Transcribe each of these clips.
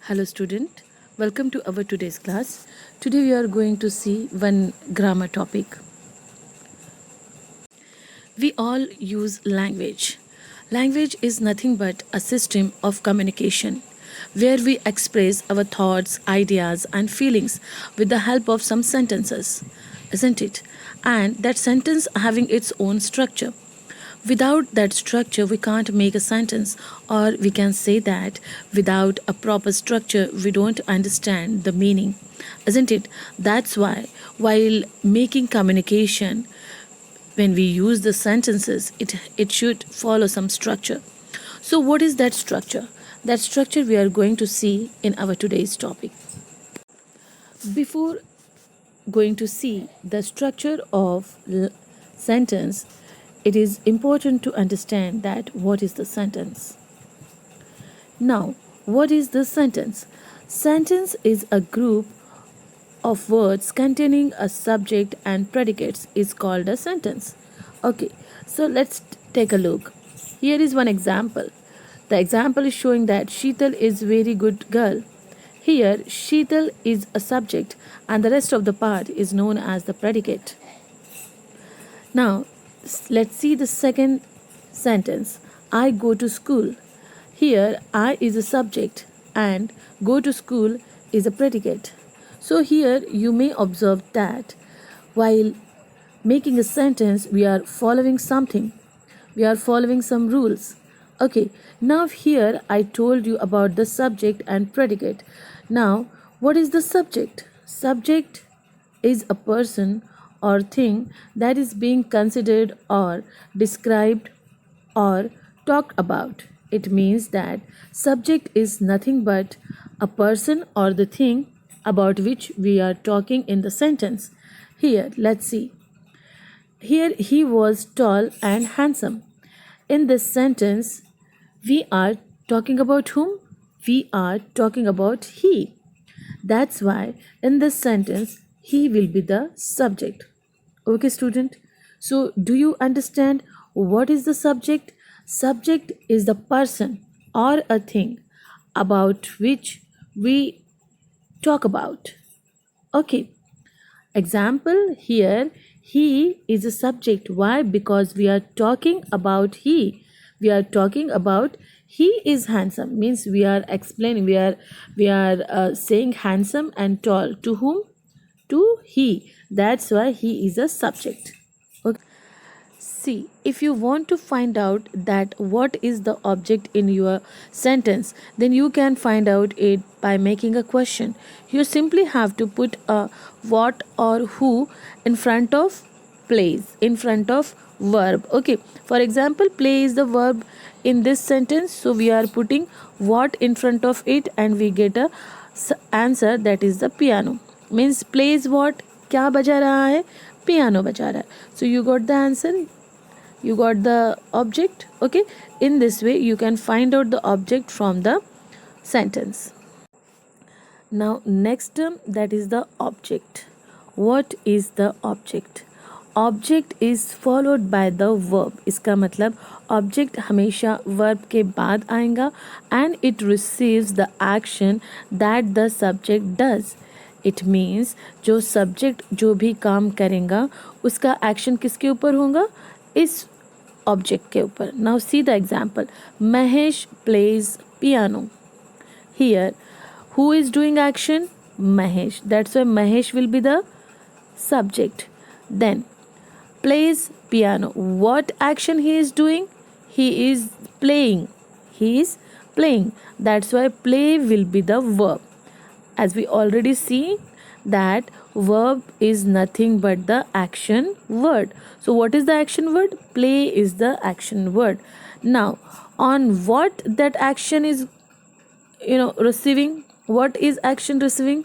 Hello student, welcome to our today's class. Today we are going to see one grammar topic. We all use language. Language is nothing but a system of communication where we express our thoughts, ideas and feelings with the help of some sentences, isn't it? And that sentence having its own structure. Without that structure, we can't make a sentence, or we can say that without a proper structure, we don't understand the meaning, isn't it? That's why, while making communication, when we use the sentences, it should follow some structure. So, what is that structure? That structure we are going to see in our today's topic. Before going to see the structure of sentence, it is important to understand that what is the sentence. Now, what is the sentence? Sentence is a group of words containing a subject and predicates is called a sentence. Okay, so let's take a look. Here is one example. The example is showing that Sheetal is very good girl. Here, Sheetal is a subject and the rest of the part is known as the predicate. Now, let's see the second sentence. I go to school. Here, I is a subject and go to school is a predicate. So, here you may observe that while making a sentence, we are following something, we are following some rules. Okay, now here I told you about the subject and predicate. Now, what is the subject? Subject is a person or thing that is being considered or described or talked about. It means that subject is nothing but a person or the thing about which we are talking in the sentence. Here, let's see. Here he was tall and handsome. In this sentence, we are talking about whom? We are talking about he. That's why in this sentence, he will be the subject. Okay, student. So, do you understand what is the subject? Subject is the person or a thing about which we talk about. Okay. Example here, he is a subject. Why? Because we are talking about he. We are talking about he is handsome. Means we are explaining. We are saying handsome and tall. To whom? To he. That's why he is a subject. Okay. See, if you want to find out that what is the object in your sentence, then you can find out it by making a question. You simply have to put a what or who in front of plays, in front of verb. Okay, for example, play is the verb in this sentence, so we are putting what in front of it and we get a answer, that is the piano. Means plays what? क्या बजा रहा है? Piano बजा रहा है. So you got the answer, you got the object. Okay, in this way you can find out the object from the sentence. Now next term, that is the object. What is the object? Object is followed by the verb. इसका मतलब object हमेशा verb के बाद आएगा and it receives the action that the subject does. It means जो subject जो भी काम करेगा उसका एक्शन किसके ऊपर होगा? इस ऑब्जेक्ट के ऊपर. Now see the example. Mahesh plays piano. Here who is doing action? Mahesh. That's why Mahesh will be the subject. Then plays piano. What action he is doing? He is playing. He is playing. That's why play will be the verb. As we already see that verb is nothing but the action word. So what is the action word? Play is the action word. Now on what that action is receiving? What is action receiving?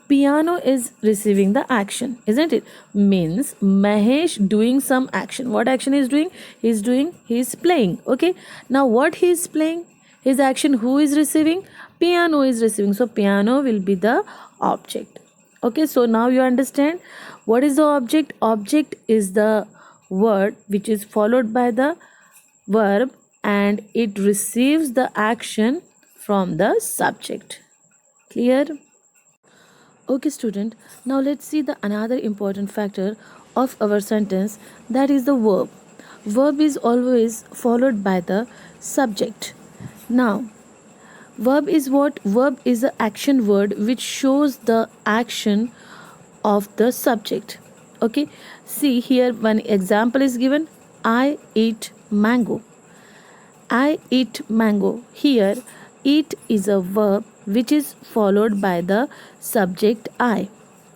Piano is receiving the action, isn't it? Means Mahesh doing some action. What action is doing? He's playing. Okay, now what he is playing, his action, who is receiving? Piano is receiving. So piano will be the object. Okay, so now you understand what is the object. Object is the word which is followed by the verb and it receives the action from the subject. Clear? Okay student, now let's see the another important factor of our sentence, that is the verb. Verb is always followed by the subject. Now verb is what? Verb is the action word which shows the action of the subject. Okay, see here one example is given, I eat mango. I eat mango. Here, eat is a verb which is followed by the subject I.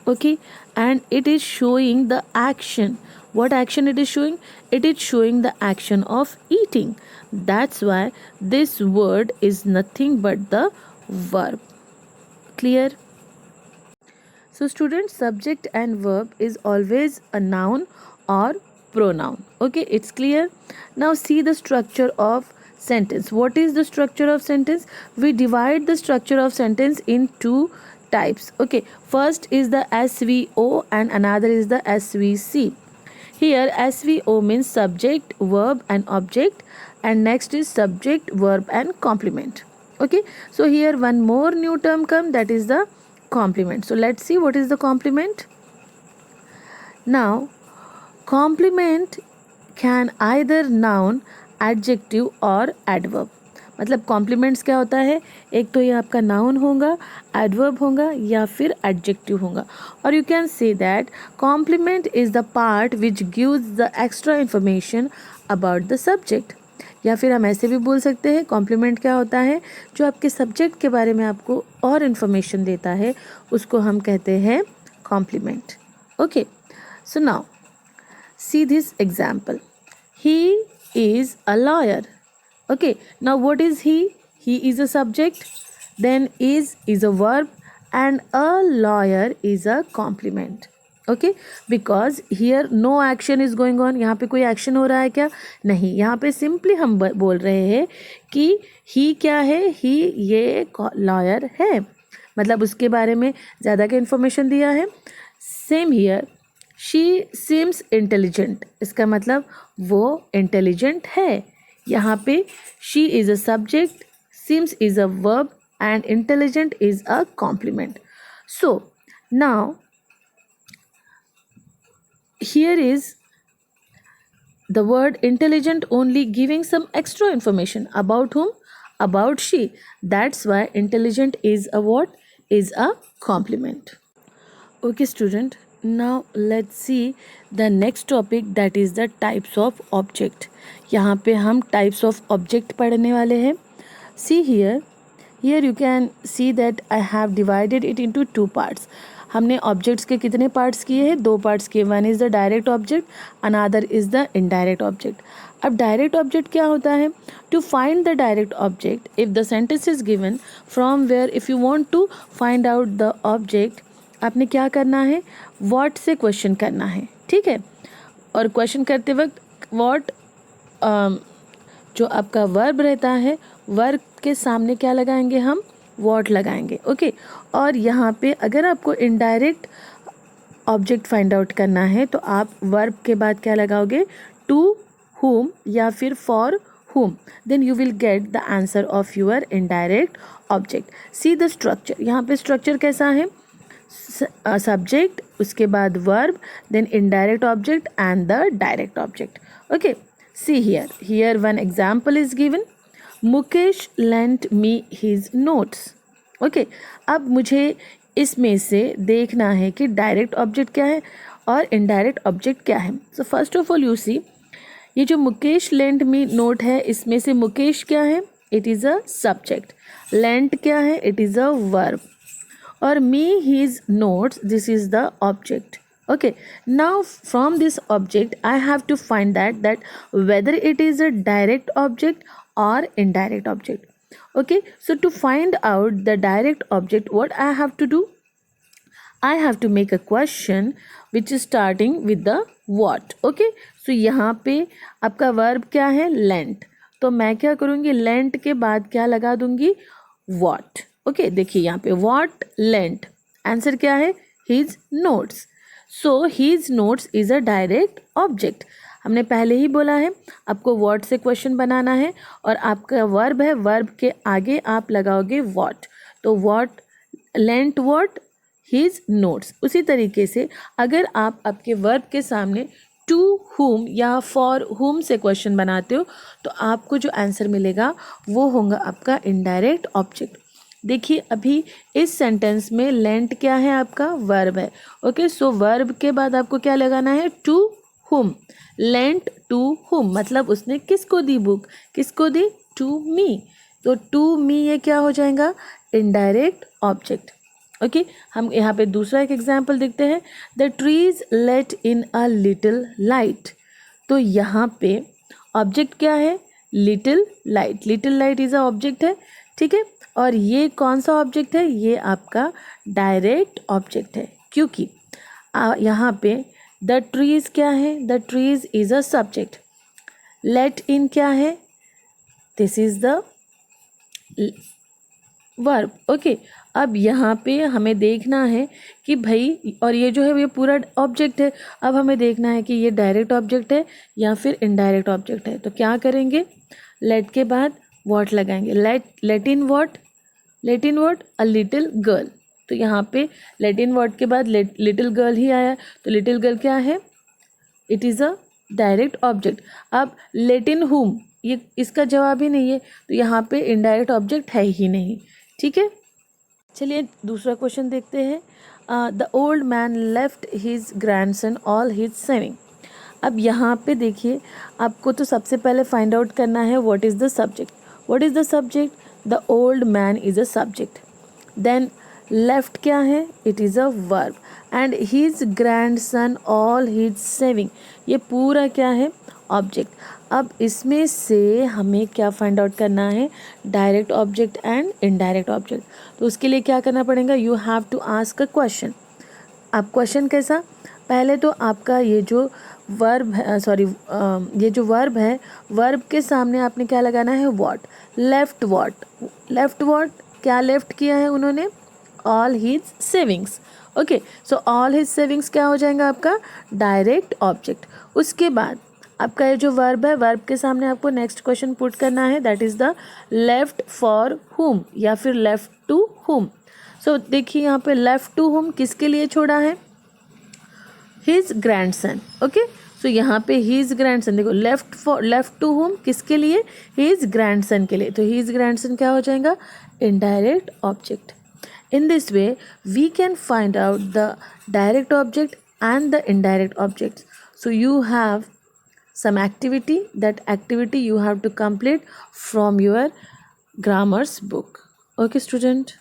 Okay, and it is showing the action. What action it is showing? It is showing the action of eating. That's why this word is nothing but the verb. Clear? So students, subject and verb is always a noun or pronoun. Okay, it's clear. Now see the structure of sentence. What is the structure of sentence? We divide the structure of sentence in two types. Okay, first is the SVO and another is the SVC. Here SVO means subject, verb and object, and next is subject, verb and complement. Okay, so here one more new term come, that is the complement. So let's see what is the complement. Now complement can either noun, adjective और adverb. मतलब compliments क्या होता है, एक तो ये आपका noun होगा, एडवर्ब होगा या फिर एडजेक्टिव होगा. और you can say that complement is the part which gives the extra information about the subject. या फिर हम ऐसे भी बोल सकते हैं कॉम्प्लीमेंट क्या होता है, जो आपके सब्जेक्ट के बारे में आपको और इन्फॉर्मेशन देता है, उसको हम कहते हैं complement. Okay, so now see this example. He is a lawyer. Okay, now what is he? He is a subject, then is a verb, and a lawyer is a complement. Okay, because here no action is going on. यहाँ पे कोई action हो रहा है क्या? नहीं, यहाँ पे simply हम बोल रहे हैं कि he क्या है, he ये lawyer है, मतलब उसके बारे में ज़्यादा का information दिया है. Same here, she seems intelligent, इसका मतलब वो इंटेलिजेंट है. यहाँ पे she is a subject, seems is a verb and intelligent is a compliment. So now here is the word intelligent only giving some extra information about whom? About she. That's why intelligent is a what? Is a complement. Okay student, now let's see the next topic, that is the types of object. यहाँ पे हम types of object पढ़ने वाले हैं. See here you can see that I have divided it into two parts. हमने objects के कितने parts किए हैं? दो parts किए. One is the direct object, another is the indirect object. अब direct object क्या होता है? To find the direct object, if the sentence is given from where, if you want to find out the object, आपने क्या करना है? What से question करना है. ठीक है, और क्वेश्चन करते वक्त what जो आपका वर्ब रहता है, वर्ब के सामने क्या लगाएंगे हम? what लगाएंगे. ओके, और यहाँ पे अगर आपको इनडायरेक्ट ऑब्जेक्ट फाइंड आउट करना है तो आप वर्ब के बाद क्या लगाओगे? टू whom या फिर for whom. Then you will get the answer of your indirect object. See the structure. यहाँ पे structure कैसा है? Subject, उसके बाद verb, then indirect object and the direct object. Okay, see here one example is given. Mukesh lent me his notes. Okay, अब मुझे इसमें से देखना है कि डायरेक्ट ऑब्जेक्ट क्या है और इनडायरेक्ट ऑब्जेक्ट क्या है. So first of all you see, ये जो मुकेश लेंट मी नोट है, इसमें से मुकेश क्या है? It is a subject. Lent क्या है? It is a verb. और me his notes, this is the object. Okay, now from this object I have to find that whether it is a direct object or indirect object. Okay, so to find out the direct object, what I have to do? I have to make a question which is starting with the what. Okay, so यहाँ पे आपका verb क्या है? lent. तो मैं क्या करूँगी? lent के बाद क्या लगा दूँगी? what. Okay, देखिए यहाँ पे what lent. आंसर क्या है? his notes. So his notes is a direct object. हमने पहले ही बोला है आपको व्हाट से क्वेश्चन बनाना है और आपका वर्ब है, वर्ब के आगे आप लगाओगे व्हाट, तो what lent what his notes. उसी तरीके से अगर आप आपके वर्ब के सामने टू हुम या फॉर हुम से क्वेश्चन बनाते हो तो आपको जो आंसर मिलेगा वो होगा आपका इनडायरेक्ट ऑब्जेक्ट। देखिए अभी इस सेंटेंस में लेंट क्या है, आपका वर्ब है। ओके, सो वर्ब के बाद आपको क्या लगाना है, to whom. Lent to whom मतलब उसने किसको दी बुक, किसको दी, टू मी। तो टू मी ये क्या हो जाएगा, इनडायरेक्ट ऑब्जेक्ट। ओके, हम यहाँ पे दूसरा एक एग्जाम्पल देखते हैं। The trees let in a little light. तो यहाँ पे ऑब्जेक्ट क्या है, little light. Little light is a object है, ठीक है। और ये कौन सा ऑब्जेक्ट है, ये आपका डायरेक्ट ऑब्जेक्ट है, क्योंकि यहाँ पे द ट्रीज क्या है, the trees is a subject. Let in क्या है, this is the verb. Okay, अब यहाँ पे हमें देखना है कि भाई, और ये जो है ये पूरा ऑब्जेक्ट है। अब हमें देखना है कि ये डायरेक्ट ऑब्जेक्ट है या फिर इनडायरेक्ट ऑब्जेक्ट है। तो क्या करेंगे, लेट के बाद व्हाट लगाएंगे। Let in what, let in what, a little girl. तो यहाँ पे लेट इन व्हाट के बाद लिटिल गर्ल ही आया, तो लिटिल गर्ल क्या है, it is a direct object. अब लेट इन हुम, ये इसका जवाब ही नहीं है, तो यहाँ पे इनडायरेक्ट ऑब्जेक्ट है ही नहीं, ठीक है। चलिए दूसरा क्वेश्चन देखते हैं। The old man left his grandson all his saving. अब यहाँ पे देखिए, आपको तो सबसे पहले फाइंड आउट करना है what is the subject. What is the subject, the old man is a subject. Then left क्या है, it is a verb. And his grandson all his saving, ये पूरा क्या है, ऑब्जेक्ट। अब इसमें से हमें क्या फाइंड आउट करना है, direct object and indirect object. तो उसके लिए क्या करना पड़ेगा, you have to ask a question. आप क्वेश्चन कैसा, पहले तो आपका ये जो वर्ब है, ये जो वर्ब है, वर्ब के सामने आपने क्या लगाना है, what. Left what, left what, क्या लेफ्ट किया है उन्होंने, all his savings. Okay, so all his savings क्या हो जाएगा आपका डायरेक्ट ऑब्जेक्ट। उसके बाद आपका ये जो वर्ब है, वर्ब के सामने आपको नेक्स्ट क्वेश्चन पुट करना है, that is the left for हुम या फिर लेफ्ट टू हुम। सो देखिए यहाँ पे लेफ्ट टू हुम किसके लिए छोड़ा है, हिज ग्रैंडसन। ओके, सो यहाँ पे हिज ग्रैंडसन, देखो लेफ्ट टू हुम किसके लिए, हिज ग्रैंडसन के लिए, तो हिज ग्रैंडसन क्या हो जाएगा, indirect object. In this way, we can find out the direct object and the indirect objects. So you have some activity. That activity you have to complete from your grammar's book. Okay, student.